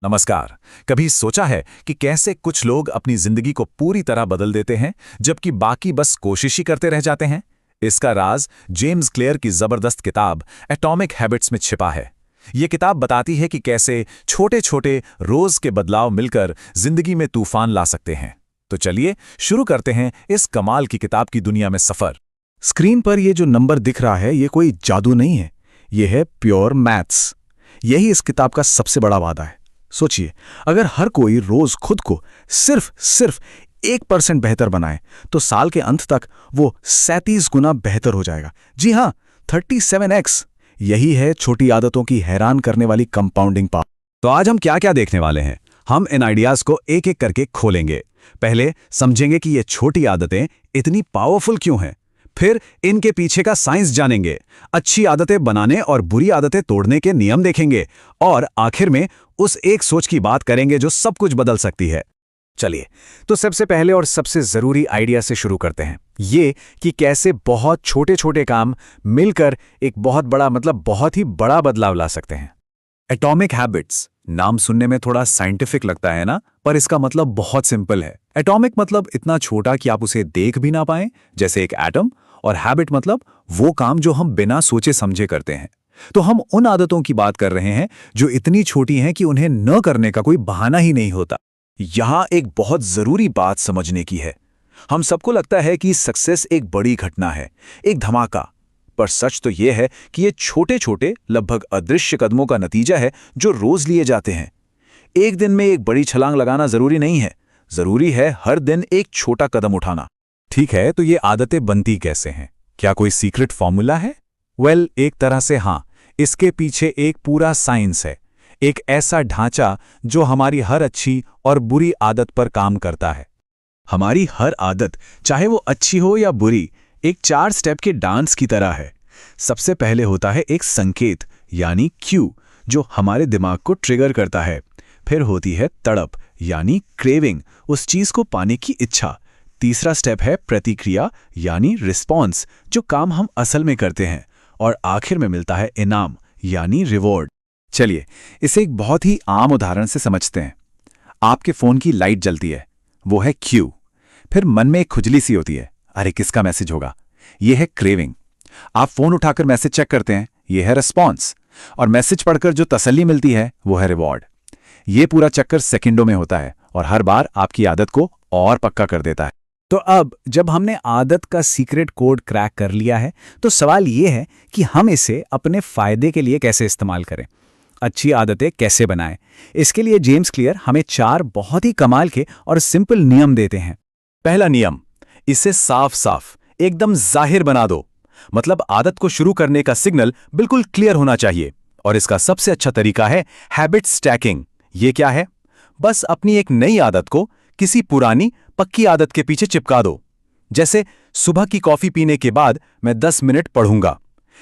नमस्कार। कभी सोचा है कि कैसे कुछ लोग अपनी जिंदगी को पूरी तरह बदल देते हैं जबकि बाकी बस कोशिश ही करते रह जाते हैं? इसका राज जेम्स क्लियर की जबरदस्त किताब एटॉमिक हैबिट्स में छिपा है। ये किताब बताती है कि कैसे छोटे छोटे रोज के बदलाव मिलकर जिंदगी में तूफान ला सकते हैं। तो चलिए शुरू करते हैं इस कमाल की किताब की दुनिया में सफर। स्क्रीन पर ये जो नंबर दिख रहा है ये कोई जादू नहीं है, ये है प्योर मैथ्स। यही इस किताब का सबसे बड़ा वादा है। सोचिए, अगर हर कोई रोज खुद को सिर्फ 1% बेहतर बनाए तो साल के अंत तक वो 37 गुना बेहतर हो जाएगा। जी हाँ, 37x। यही है छोटी आदतों की हैरान करने वाली कंपाउंडिंग पावर। तो आज हम क्या क्या देखने वाले हैं? हम इन आइडियाज को एक एक करके खोलेंगे। पहले समझेंगे कि ये छोटी आदतें इतनी पावरफुल क्यों हैं। फिर इनके पीछे का साइंस जानेंगे, अच्छी आदतें बनाने और बुरी आदतें तोड़ने के नियम देखेंगे, और आखिर में उस एक सोच की बात करेंगे जो सब कुछ बदल सकती है। चलिए, तो सबसे पहले और सबसे जरूरी आइडिया से शुरू करते हैं, ये कि कैसे बहुत छोटे छोटे काम मिलकर एक बहुत बड़ा बहुत ही बड़ा बदलाव ला सकते हैं। एटॉमिक हैबिट्स नाम सुनने में थोड़ा साइंटिफिक लगता है ना, पर इसका मतलब बहुत सिंपल है। एटॉमिक मतलब इतना छोटा कि आप उसे देख भी ना पाएं, जैसे एक एटम, और हैबिट मतलब वो काम जो हम बिना सोचे समझे करते हैं। तो हम उन आदतों की बात कर रहे हैं जो इतनी छोटी हैं कि उन्हें न करने का कोई बहाना ही नहीं होता। यहां एक बहुत जरूरी बात समझने की है। हम सबको लगता है कि सक्सेस एक बड़ी घटना है, एक धमाका, पर सच तो यह है कि ये छोटे छोटे लगभग अदृश्य कदमों का नतीजा है जो रोज लिए जाते हैं। एक दिन में एक बड़ी छलांग लगाना जरूरी नहीं है, जरूरी है हर दिन एक छोटा कदम उठाना। ठीक है, तो ये आदतें बनती कैसे हैं? क्या कोई सीक्रेट फॉर्मूला है? वेल, एक तरह से हाँ। इसके पीछे एक पूरा साइंस है, एक ऐसा ढांचा जो हमारी हर अच्छी और बुरी आदत पर काम करता है। हमारी हर आदत, चाहे वो अच्छी हो या बुरी, एक 4 स्टेप के डांस की तरह है। सबसे पहले होता है एक संकेत यानी क्यू, जो हमारे दिमाग को ट्रिगर करता है। फिर होती है तड़प यानी क्रेविंग, उस चीज को पाने की इच्छा। तीसरा स्टेप है प्रतिक्रिया यानी रिस्पॉन्स, जो काम हम असल में करते हैं। और आखिर में मिलता है इनाम यानी रिवॉर्ड। चलिए, इसे एक बहुत ही आम उदाहरण से समझते हैं। आपके फोन की लाइट जलती है, वो है क्यू। फिर मन में एक खुजली सी होती है, अरे किसका मैसेज होगा, ये है क्रेविंग। आप फोन उठाकर मैसेज चेक करते हैं, ये है रिस्पॉन्स। और मैसेज पढ़कर जो तसल्ली मिलती है वो है रिवॉर्ड। ये पूरा चक्कर सेकंडों में होता है और हर बार आपकी आदत को और पक्का कर देता है। तो अब जब हमने आदत का सीक्रेट कोड क्रैक कर लिया है, तो सवाल ये है कि हम इसे अपने फायदे के लिए कैसे इस्तेमाल करें, अच्छी आदतें कैसे बनाएं। इसके लिए जेम्स क्लियर हमें 4 बहुत ही कमाल के और सिंपल नियम देते हैं। पहला नियम, इसे साफ साफ एकदम जाहिर बना दो। मतलब आदत को शुरू करने का सिग्नल बिल्कुल क्लियर होना चाहिए। और इसका सबसे अच्छा तरीका है हैबिट स्टैकिंग। ये क्या है? बस अपनी एक नई आदत को किसी पुरानी पक्की आदत के पीछे चिपका दो। जैसे सुबह की कॉफी पीने के बाद मैं 10 मिनट पढ़ूंगा।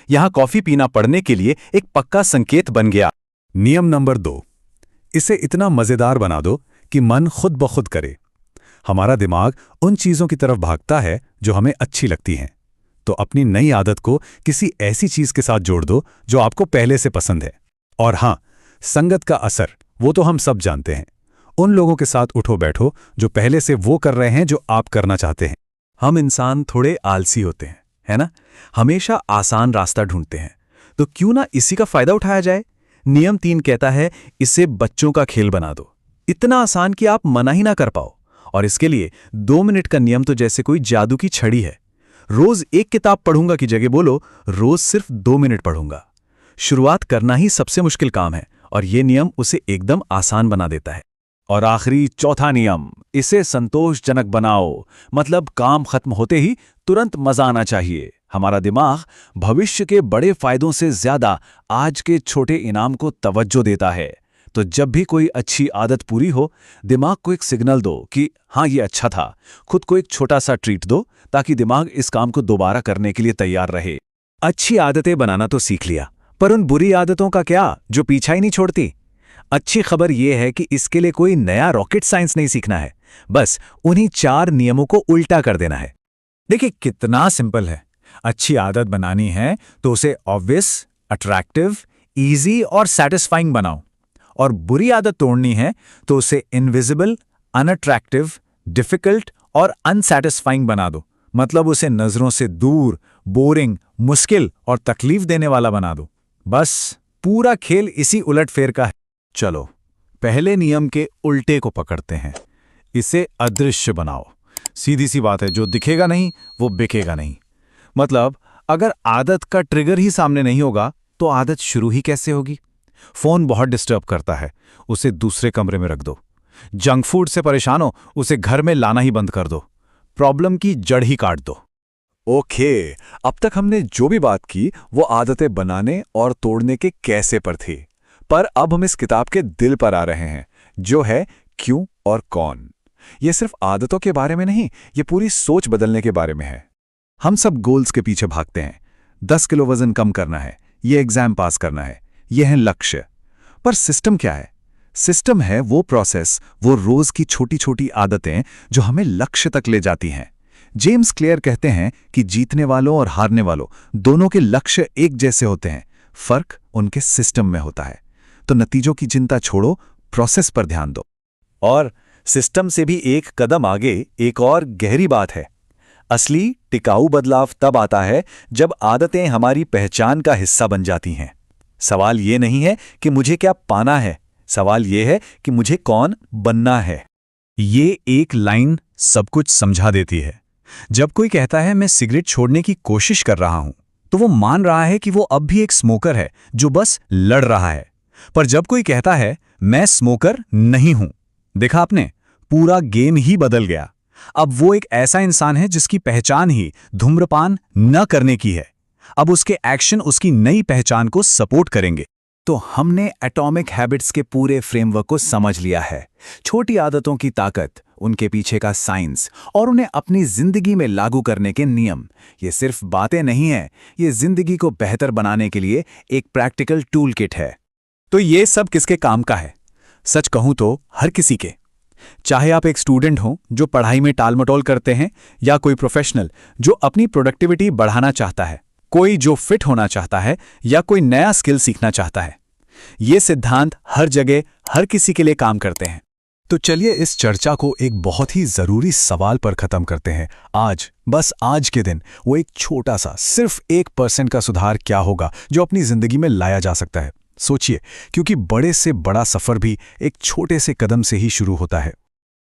यहां कॉफी पीना पढ़ने के लिए एक पक्का संकेत बन गया। नियम नंबर 2, इसे इतना मजेदार बना दो कि मन खुद ब खुद करे। हमारा दिमाग उन चीजों की तरफ भागता है जो हमें अच्छी लगती हैं। तो अपनी नई आदत को किसी ऐसी चीज के साथ जोड़ दो जो आपको पहले से पसंद है। और हां, संगत का असर वो तो हम सब जानते हैं। उन लोगों के साथ उठो बैठो जो पहले से वो कर रहे हैं जो आप करना चाहते हैं। हम इंसान थोड़े आलसी होते हैं, है ना? हमेशा आसान रास्ता ढूंढते हैं। तो क्यों ना इसी का फायदा उठाया जाए? नियम 3 कहता है, इसे बच्चों का खेल बना दो। इतना आसान कि आप मना ही ना कर पाओ। और इसके लिए 2 मिनट का नियम तो जैसे कोई जादू की छड़ी है। रोज एक किताब पढ़ूंगा की जगह बोलो, रोज सिर्फ 2 मिनट पढ़ूंगा। शुरुआत करना ही सबसे मुश्किल काम है और ये नियम उसे एकदम आसान बना देता है। और आखिरी चौथा नियम, इसे संतोषजनक बनाओ। मतलब काम खत्म होते ही तुरंत मजा आना चाहिए। हमारा दिमाग भविष्य के बड़े फायदों से ज्यादा आज के छोटे इनाम को तवज्जो देता है। तो जब भी कोई अच्छी आदत पूरी हो, दिमाग को एक सिग्नल दो कि हाँ ये अच्छा था। खुद को एक छोटा सा ट्रीट दो ताकि दिमाग इस काम को दोबारा करने के लिए तैयार रहे। अच्छी आदतें बनाना तो सीख लिया, पर उन बुरी आदतों का क्या जो पीछा ही नहीं छोड़ती? अच्छी खबर यह है कि इसके लिए कोई नया रॉकेट साइंस नहीं सीखना है, बस उन्हीं 4 नियमों को उल्टा कर देना है। देखिए कितना सिंपल है। अच्छी आदत बनानी है तो उसे ऑब्वियस, अट्रैक्टिव, इजी और सैटिस्फाइंग बनाओ। और बुरी आदत तोड़नी है तो उसे इनविजिबल, अनअट्रैक्टिव, डिफिकल्ट और अनसैटिस्फाइंग बना दो। मतलब उसे नजरों से दूर, बोरिंग, मुश्किल और तकलीफ देने वाला बना दो। बस पूरा खेल इसी उलटफेर का है। चलो पहले नियम के उल्टे को पकड़ते हैं, इसे अदृश्य बनाओ। सीधी सी बात है, जो दिखेगा नहीं वो बिकेगा नहीं। मतलब अगर आदत का ट्रिगर ही सामने नहीं होगा तो आदत शुरू ही कैसे होगी? फोन बहुत डिस्टर्ब करता है, उसे दूसरे कमरे में रख दो। जंक फूड से परेशान हो, उसे घर में लाना ही बंद कर दो। प्रॉब्लम की जड़ ही काट दो। ओके, अब तक हमने जो भी बात की वो आदतें बनाने और तोड़ने के कैसे पर थी, पर अब हम इस किताब के दिल पर आ रहे हैं, जो है क्यों और कौन। ये सिर्फ आदतों के बारे में नहीं, ये पूरी सोच बदलने के बारे में है। हम सब गोल्स के पीछे भागते हैं। 10 किलो वजन कम करना है, ये एग्जाम पास करना है, ये है लक्ष्य। पर सिस्टम क्या है? सिस्टम है वो प्रोसेस, वो रोज की छोटी छोटी आदतें जो हमें लक्ष्य तक ले जाती हैं। जेम्स क्लियर कहते हैं कि जीतने वालों और हारने वालों दोनों के लक्ष्य एक जैसे होते हैं, फर्क उनके सिस्टम में होता है। तो नतीजों की चिंता छोड़ो, प्रोसेस पर ध्यान दो। और सिस्टम से भी एक कदम आगे एक और गहरी बात है। असली टिकाऊ बदलाव तब आता है जब आदतें हमारी पहचान का हिस्सा बन जाती हैं। सवाल ये नहीं है कि मुझे क्या पाना है, सवाल ये है कि मुझे कौन बनना है। ये एक लाइन सब कुछ समझा देती है। जब कोई कहता है मैं सिगरेट छोड़ने की कोशिश कर रहा हूं, तो वो मान रहा है कि वो अब भी एक स्मोकर है जो बस लड़ रहा है। पर जब कोई कहता है मैं स्मोकर नहीं हूं, देखा आपने, पूरा गेम ही बदल गया। अब वो एक ऐसा इंसान है जिसकी पहचान ही धूम्रपान न करने की है। अब उसके एक्शन उसकी नई पहचान को सपोर्ट करेंगे। तो हमने एटॉमिक हैबिट्स के पूरे फ्रेमवर्क को समझ लिया है। छोटी आदतों की ताकत, उनके पीछे का साइंस और उन्हें अपनी जिंदगी में लागू करने के नियम। ये सिर्फ बातें नहीं हैं, ये जिंदगी को बेहतर बनाने के लिए एक प्रैक्टिकल टूल किट है। तो ये सब किसके काम का है? सच कहूं तो हर किसी के। चाहे आप एक स्टूडेंट हो जो पढ़ाई में टालमटोल करते हैं, या कोई प्रोफेशनल जो अपनी प्रोडक्टिविटी बढ़ाना चाहता है, कोई जो फिट होना चाहता है, या कोई नया स्किल सीखना चाहता है। ये सिद्धांत हर जगह हर किसी के लिए काम करते हैं। तो चलिए इस चर्चा को एक बहुत ही जरूरी सवाल पर खत्म करते हैं। आज, बस आज के दिन, वो एक छोटा सा सिर्फ 1% का सुधार क्या होगा जो अपनी जिंदगी में लाया जा सकता है? सोचिए, क्योंकि बड़े से बड़ा सफर भी एक छोटे से कदम से ही शुरू होता है।